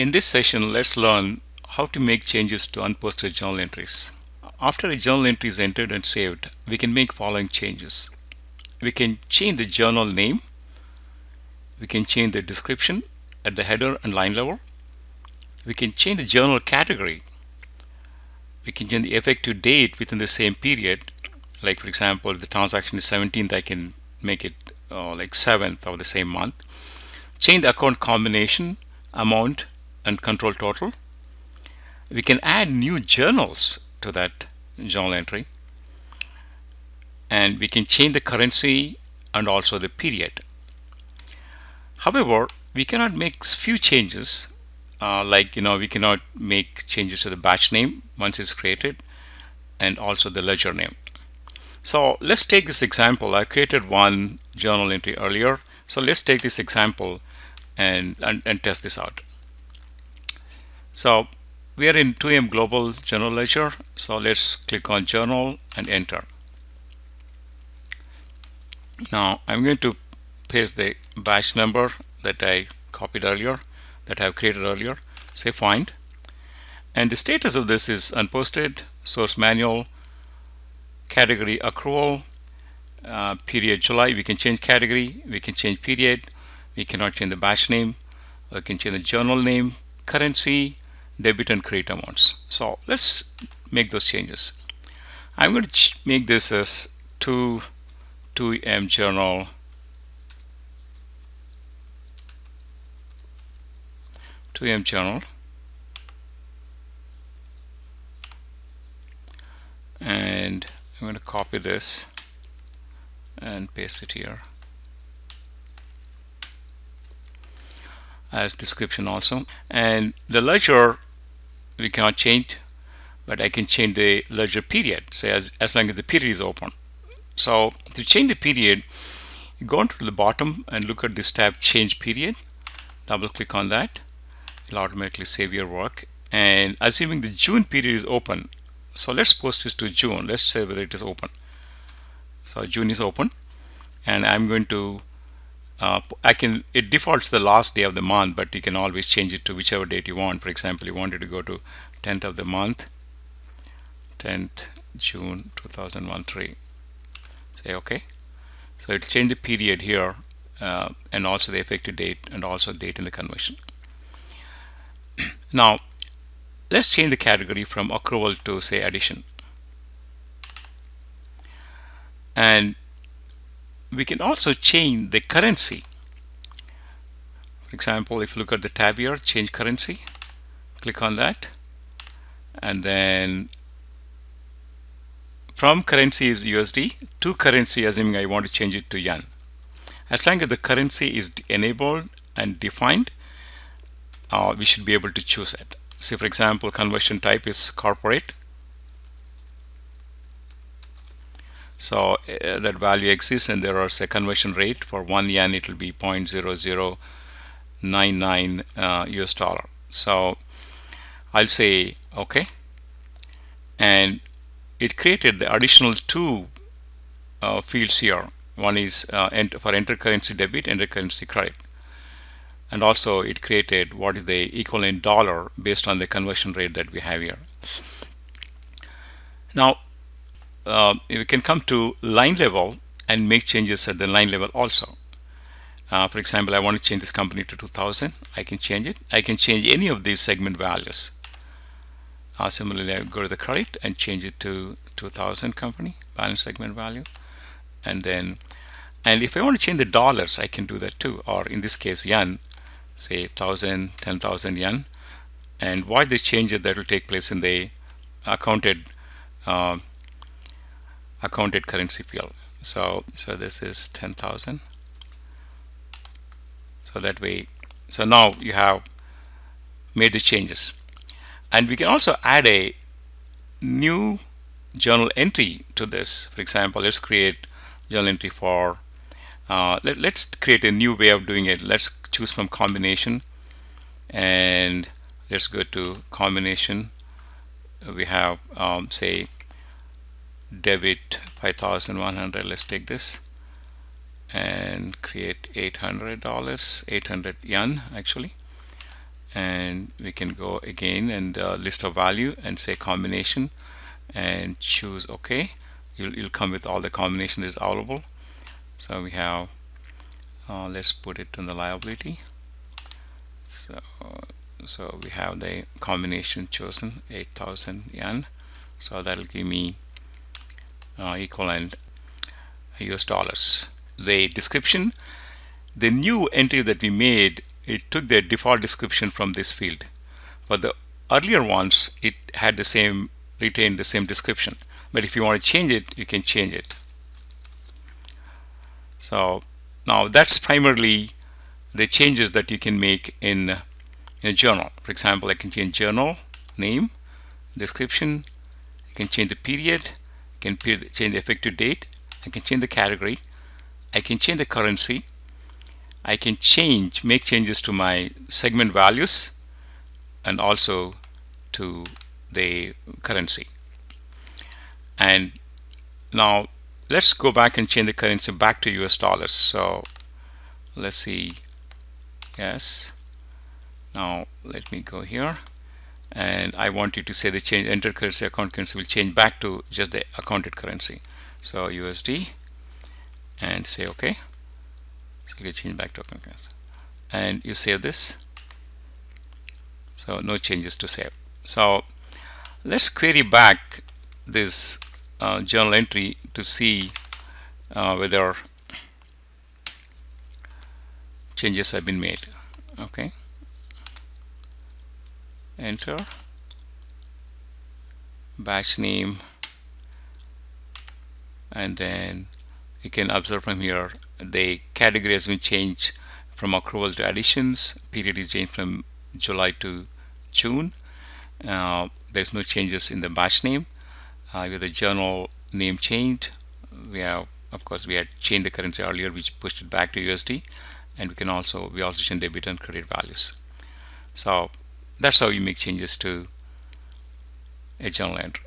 In this session, let's learn how to make changes to unposted journal entries. After a journal entry is entered and saved, we can make following changes. We can change the journal name. We can change the description at the header and line level. We can change the journal category. We can change the effective date within the same period. Like for example, if the transaction is 17th, I can make it like 7th of the same month. Change the account combination, amount, and control total. We can add new journals to that journal entry, and we can change the currency and also the period. However, we cannot make few changes we cannot make changes to the batch name once it's created, and also the ledger name. So let's take this example. I created one journal entry earlier, so let's take this example and test this out. So we are in 2M Global General Ledger, so let's click on Journal and enter. Now I'm going to paste the batch number that I copied earlier, that I have created earlier, say find, and the status of this is unposted, source manual, category accrual, period July. We can change category, we can change period, we cannot change the batch name, we can change the journal name, currency, debit and credit amounts. So let's make those changes. I'm going to make this as 2M journal and I'm going to copy this and paste it here as description also. And the ledger we cannot change, but I can change the ledger period, say as long as the period is open. So to change the period, you go to the bottom and look at this tab, change period, double click on that. It'll automatically save your work, and assuming the June period is open, so let's post this to June. Let's say whether it is open. So June is open, and I'm going to it defaults the last day of the month, but you can always change it to whichever date you want. For example, you wanted to go to 10th of the month, 10th June 2013. Say OK. So it'll change the period here, and also the effective date, and also date in the conversion. Now let's change the category from accrual to say addition, and we can also change the currency. For example, if you look at the tab here, change currency, click on that, and then from currency is USD to currency, assuming I want to change it to yen. As long as the currency is enabled and defined, we should be able to choose it. So for example, conversion type is corporate, so that value exists, and there is a conversion rate. For 1 yen it will be 0.0099 US dollar. So I'll say OK, and it created the additional two fields here. One is for enter currency debit, enter currency credit, and also it created what is the equivalent dollar based on the conversion rate that we have here. Now we can come to line level and make changes at the line level also. For example, I want to change this company to 2000. I can change it. I can change any of these segment values. Similarly, I go to the credit and change it to 2000 company balance segment value, and if I want to change the dollars, I can do that too, or in this case yen, say 10,000 yen, and why they change it, that will take place in the accounted currency field. So this is 10,000. So that way, so now you have made the changes, and we can also add a new journal entry to this. For example, let's create journal entry for let's create a new way of doing it. Let's choose from combination, and let's go to combination. We have say debit 5,100. Let's take this and create $800, 800 yen actually, and we can go again and list of value and say combination and choose OK. You'll come with all the combination that is available. So we have let's put it in the liability. So we have the combination chosen, 8,000 yen. So that'll give me equivalent US dollars. The description, the new entry that we made, it took the default description from this field. For the earlier ones, it had the same, retained the same description. But if you want to change it, you can change it. So now that's primarily the changes that you can make in a journal. For example, I can change journal name, description, I can change the period, I can change the effective date, I can change the category, I can change the currency, I can make changes to my segment values and also to the currency. And now let's go back and change the currency back to US dollars. So let's see. Yes. Now let me go here, and I want you to say the change entered currency account currency will change back to just the accounted currency. So USD, and say OK. So you change back to account currency, and you save this. So no changes to save. So let's query back this journal entry to see whether changes have been made. Okay. Enter batch name, and then you can observe from here the category has been changed from accrual to additions. Period is changed from July to June. There's no changes in the batch name. With the journal name changed, we have, of course, we had changed the currency earlier, which pushed it back to USD, and we also change debit and credit values. So that's how you make changes to a journal entry.